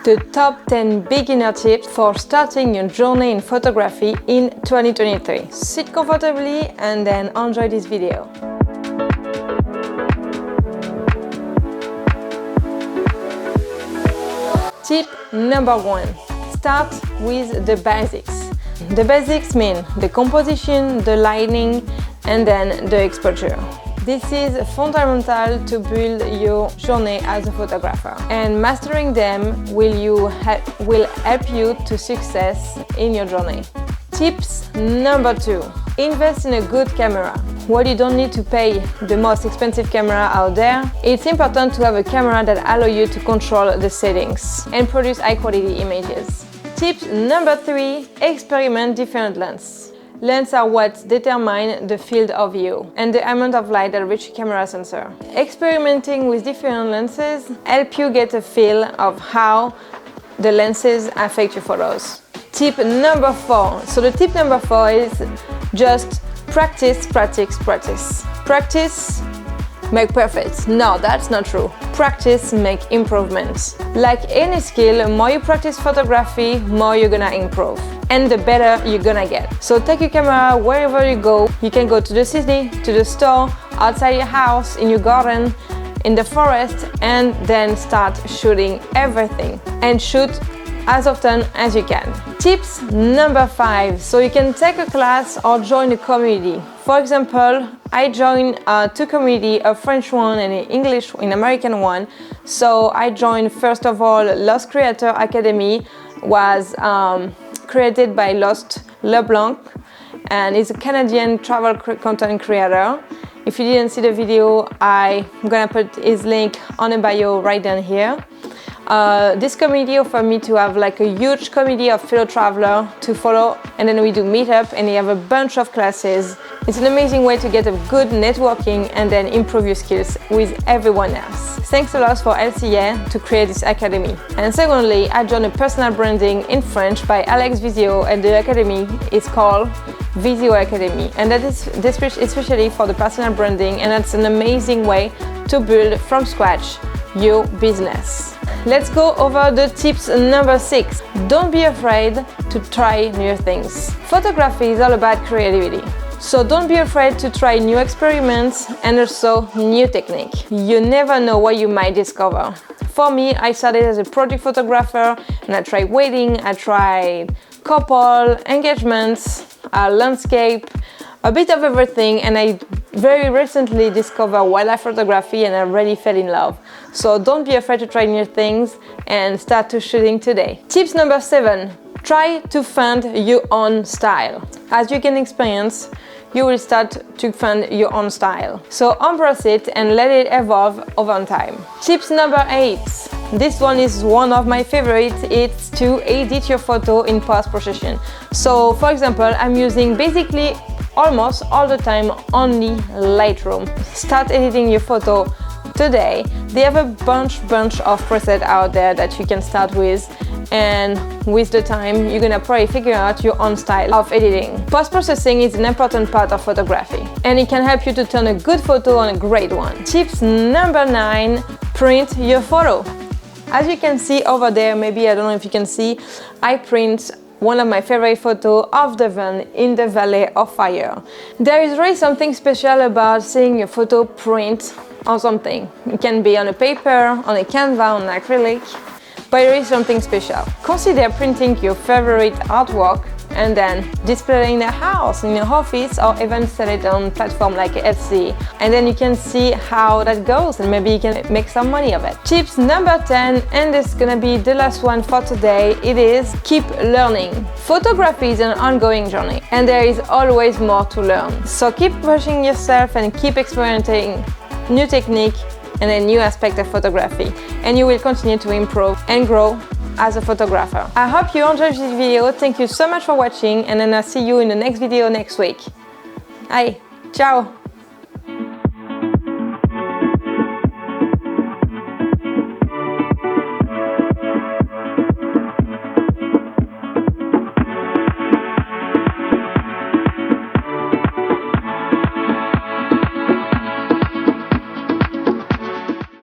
the top 10 beginner tips for starting your journey in photography in 2023. Sit comfortably and then enjoy this video. Tip number 1. Start with the basics. The basics mean the composition, the lighting, and then the exposure. This is fundamental to build your journey as a photographer, and mastering them will help you to success in your journey. Tips number 2. Invest in a good camera. While you don't need to pay the most expensive camera out there, it's important to have a camera that allows you to control the settings and produce high quality images. Tip number 3. Experiment different lenses. Lenses are what determine the field of view and the amount of light that reaches your camera sensor. Experimenting with different lenses help you get a feel of how the lenses affect your photos. Tip number 4. So the tip number 4 is just practice, practice, practice. Practice make perfect. No, that's not true. Practice make improvements. Like any skill, more you practice photography, more you're gonna improve. And the better you're gonna get. So take your camera wherever you go. You can go to the city, to the store, outside your house, in your garden, in the forest, and then start shooting everything. And shoot as often as you can. Tips number 5. So you can take a class or join a community. For example, I joined 2 communities, a French one and an American one. So I joined first of all Lost Creator Academy, was created by Lost LeBlanc, and he's a Canadian travel content creator. If you didn't see the video, I'm gonna put his link on the bio right down here. This community offered me to have like a huge community of fellow travelers to follow, and then we do meetup and they have a bunch of classes. It's an amazing way to get a good networking and then improve your skills with everyone else. Thanks a lot for LCA to create this academy. And secondly, I joined a personal branding in French by Alex Visio, and the academy is called Visio Academy, and that is especially for the personal branding, and that's an amazing way to build from scratch your business. Let's go over the tips number 6. Don't be afraid to try new things. Photography is all about creativity. So don't be afraid to try new experiments and also new technique. You never know what you might discover. For me, I started as a project photographer and I tried wedding, I tried couple, engagements, landscape, a bit of everything, and I very recently discovered wildlife photography and I really fell in love. So don't be afraid to try new things and start to shooting today. Tips number 7. Try to find your own style. As you can experience, you will start to find your own style. So embrace it and let it evolve over time. Tips number 8. This one is one of my favorites. It's to edit your photo in post-processing. So for example, I'm using basically almost all the time only Lightroom. Start editing your photo today. They have a bunch of presets out there that you can start with, and with the time you're gonna probably figure out your own style of editing. Post-processing is an important part of photography, and it can help you to turn a good photo on a great one. Tips number 9. Print your photo. As you can see over there, maybe I don't know if you can see, I print one of my favorite photos of the van in the Valley of Fire. There is really something special about seeing your photo print on something. It can be on a paper, on a canvas, on an acrylic, but there is something special. Consider printing your favorite artwork and then display it in a house, in your office, or even sell it on platform like Etsy. And then you can see how that goes and maybe you can make some money of it. Tips number 10, and this is gonna be the last one for today, it is keep learning. Photography is an ongoing journey and there is always more to learn. So keep pushing yourself and keep experimenting new technique and a new aspect of photography, and you will continue to improve and grow as a photographer. I hope you enjoyed this video. Thank you so much for watching, and then I'll see you in the next video next week. Bye, ciao!